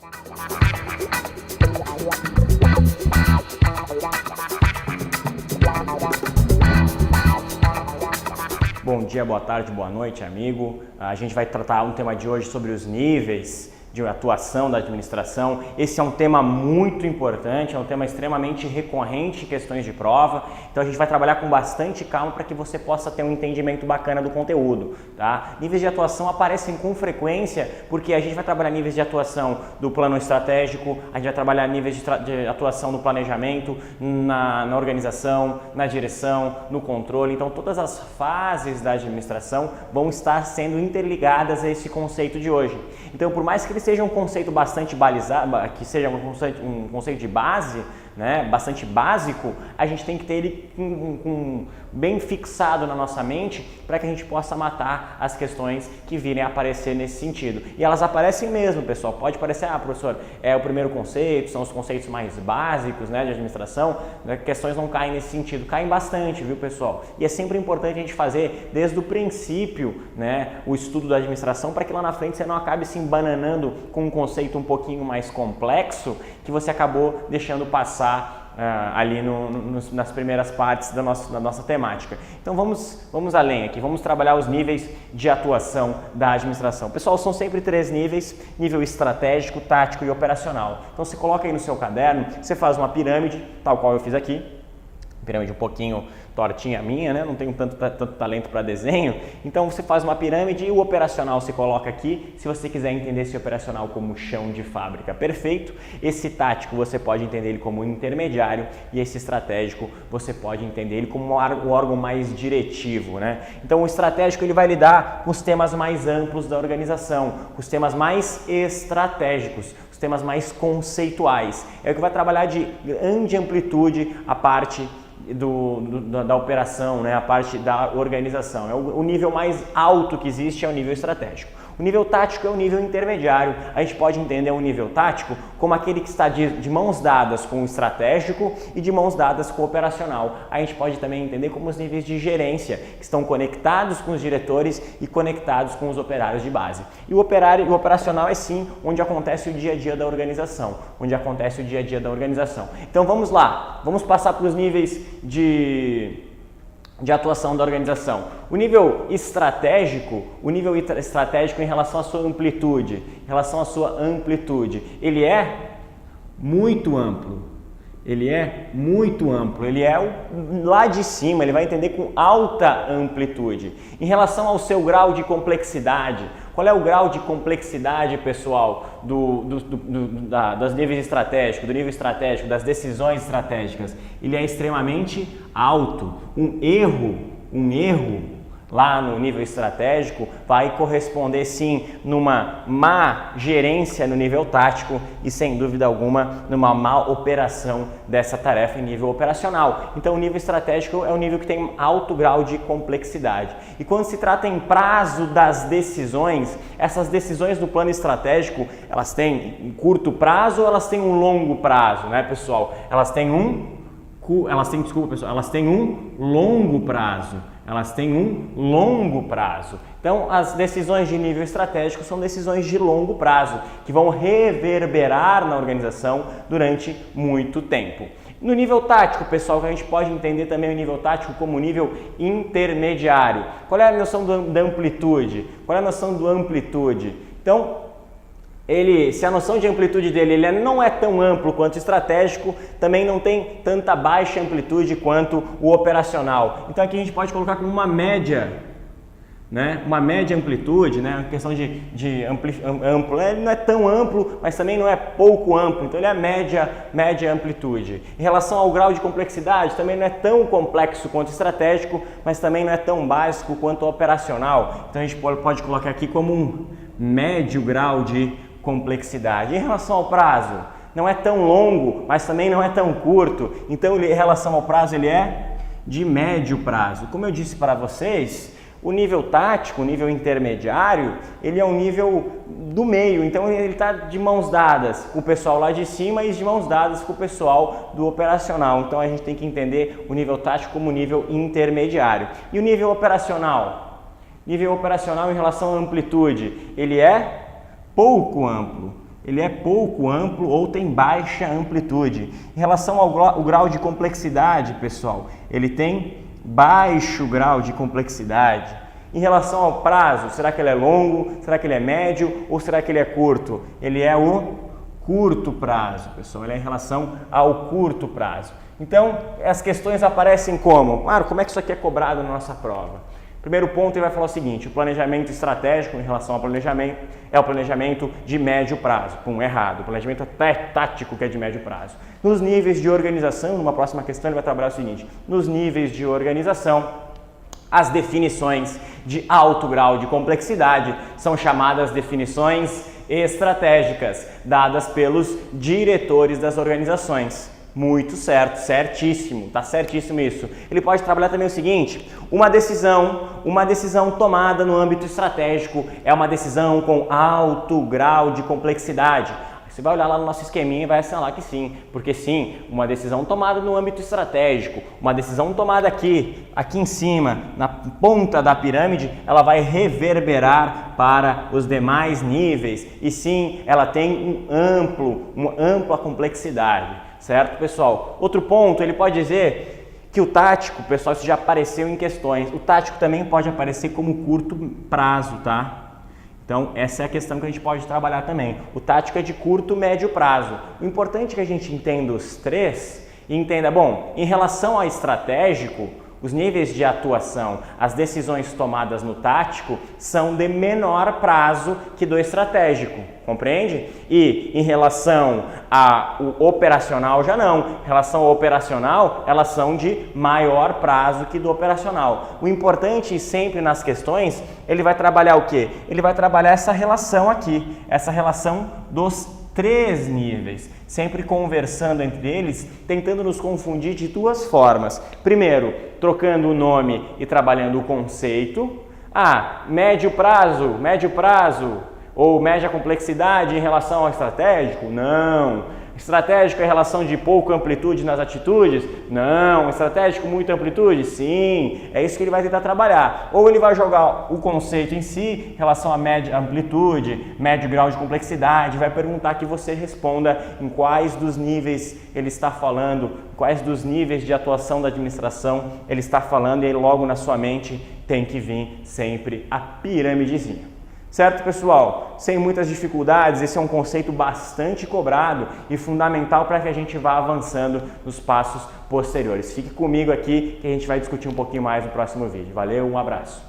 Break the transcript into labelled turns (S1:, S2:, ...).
S1: Bom dia, boa tarde, boa noite, amigo. A gente vai tratar um tema de hoje sobre os níveis de atuação da administração. Esse é um tema muito importante, é um tema extremamente recorrente em questões de prova, então a gente vai trabalhar com bastante calma para que você possa ter um entendimento bacana do conteúdo, tá? Níveis de atuação aparecem com frequência porque a gente vai trabalhar níveis de atuação do plano estratégico, a gente vai trabalhar níveis de atuação no planejamento, na organização, na direção, no controle. Então todas as fases da administração vão estar sendo interligadas a esse conceito de hoje. Então, por mais que ele seja um conceito bastante balizado, que seja um conceito de base, né, bastante básico, a gente tem que ter ele bem fixado na nossa mente para que a gente possa matar as questões que virem a aparecer nesse sentido. E elas aparecem mesmo, pessoal. Pode parecer, professor, é o primeiro conceito, são os conceitos mais básicos, né, de administração, né, questões não caem nesse sentido, caem bastante, viu, pessoal? E é sempre importante a gente fazer desde o princípio, né, o estudo da administração para que lá na frente você não acabe se embananando com um conceito um pouquinho mais complexo que você acabou deixando passar ali nas primeiras partes da nossa temática. Então vamos além aqui, vamos trabalhar os níveis de atuação da administração. Pessoal, são sempre 3 níveis: nível estratégico, tático e operacional. Então você coloca aí no seu caderno, você faz uma pirâmide, tal qual eu fiz aqui, pirâmide um pouquinho tortinha minha, né? Não tenho tanto talento para desenho, então você faz uma pirâmide e o operacional você coloca aqui, se você quiser entender esse operacional como chão de fábrica, perfeito. Esse tático você pode entender ele como intermediário e esse estratégico você pode entender ele como o órgão mais diretivo, né? Então o estratégico ele vai lidar com os temas mais amplos da organização, com os temas mais estratégicos, os temas mais conceituais, é o que vai trabalhar de grande amplitude a parte da operação, né? A parte da organização. É o nível mais alto que existe, é o nível estratégico. O nível tático é o nível intermediário. A gente pode entender o nível tático como aquele que está de mãos dadas com o estratégico e de mãos dadas com o operacional. A gente pode também entender como os níveis de gerência, que estão conectados com os diretores e conectados com os operários de base. E o operacional é sim onde acontece o dia a dia da organização, Então vamos lá, vamos passar para os níveis de atuação da organização. O nível estratégico em relação à sua amplitude, ele é muito amplo. Ele é lá de cima, ele vai entender com alta amplitude. Em relação ao seu grau de complexidade, qual é o grau de complexidade, pessoal, dos níveis estratégicos, do nível estratégico, das decisões estratégicas? Ele é extremamente alto. Um erro lá no nível estratégico vai corresponder sim numa má gerência no nível tático e sem dúvida alguma numa má operação dessa tarefa em nível operacional. Então o nível estratégico é um nível que tem alto grau de complexidade. E quando se trata em prazo das decisões, essas decisões do plano estratégico, elas têm um curto prazo ou elas têm um longo prazo, né, pessoal? Elas têm um longo prazo. Então, as decisões de nível estratégico são decisões de longo prazo, que vão reverberar na organização durante muito tempo. No nível tático, pessoal, que a gente pode entender também o nível tático como nível intermediário. Qual é a noção da amplitude? Então, se a noção de amplitude dele ele não é tão amplo quanto o estratégico, também não tem tanta baixa amplitude quanto o operacional. Então aqui a gente pode colocar como uma média, né? Uma média amplitude, né? A questão de amplo, ele não é tão amplo, mas também não é pouco amplo, então ele é média amplitude. Em relação ao grau de complexidade, também não é tão complexo quanto o estratégico, mas também não é tão básico quanto o operacional. Então a gente pode colocar aqui como um médio grau de complexidade. Em relação ao prazo, não é tão longo, mas também não é tão curto. Então, em relação ao prazo, ele é de médio prazo. Como eu disse para vocês, o nível tático, o nível intermediário, ele é um nível do meio. Então, ele está de mãos dadas com o pessoal lá de cima e de mãos dadas com o pessoal do operacional. Então, a gente tem que entender o nível tático como nível intermediário. E o nível operacional? Nível operacional em relação à amplitude, ele é pouco amplo. ele é pouco amplo ou tem baixa amplitude. Em relação ao grau de complexidade, pessoal, ele tem baixo grau de complexidade. Em relação ao prazo, será que ele é longo, será que ele é médio ou será que ele é curto? Ele é o curto prazo, pessoal, ele é em relação ao curto prazo. Então, as questões aparecem como? Claro, como é que isso aqui é cobrado na nossa prova? Primeiro ponto, ele vai falar o seguinte: o planejamento estratégico em relação ao planejamento é o planejamento de médio prazo. Errado. O planejamento tático que é de médio prazo. Nos níveis de organização, numa próxima questão ele vai trabalhar o seguinte: nos níveis de organização, as definições de alto grau de complexidade são chamadas definições estratégicas, dadas pelos diretores das organizações. Muito certo, certíssimo, tá certíssimo isso. Ele pode trabalhar também o seguinte: uma decisão tomada no âmbito estratégico é uma decisão com alto grau de complexidade. Você vai olhar lá no nosso esqueminha e vai assinalar que sim, porque sim, uma decisão tomada no âmbito estratégico, uma decisão tomada aqui em cima, na ponta da pirâmide, ela vai reverberar para os demais níveis e sim, ela tem uma ampla complexidade, certo, pessoal? Outro ponto, ele pode dizer que o tático, pessoal, isso já apareceu em questões, o tático também pode aparecer como curto prazo, tá? Então, essa é a questão que a gente pode trabalhar também. O tático é de curto, médio prazo. O importante é que a gente entenda os três e entenda, bom, em relação ao estratégico, os níveis de atuação, as decisões tomadas no tático são de menor prazo que do estratégico, compreende? E em relação ao operacional já não. Em relação ao operacional, elas são de maior prazo que do operacional. O importante sempre nas questões, ele vai trabalhar o quê? Ele vai trabalhar essa relação aqui, essa relação dos três níveis, sempre conversando entre eles, tentando nos confundir de duas formas. Primeiro, trocando o nome e trabalhando o conceito. Médio prazo ou média complexidade em relação ao estratégico? Não. Estratégico é relação de pouca amplitude nas atitudes? Não. Estratégico muita amplitude? Sim. É isso que ele vai tentar trabalhar. Ou ele vai jogar o conceito em si, em relação a média amplitude, médio grau de complexidade, vai perguntar que você responda em quais dos níveis ele está falando, quais dos níveis de atuação da administração ele está falando, e aí logo na sua mente tem que vir sempre a piramidezinha. Certo, pessoal? Sem muitas dificuldades, esse é um conceito bastante cobrado e fundamental para que a gente vá avançando nos passos posteriores. Fique comigo aqui que a gente vai discutir um pouquinho mais no próximo vídeo. Valeu, um abraço!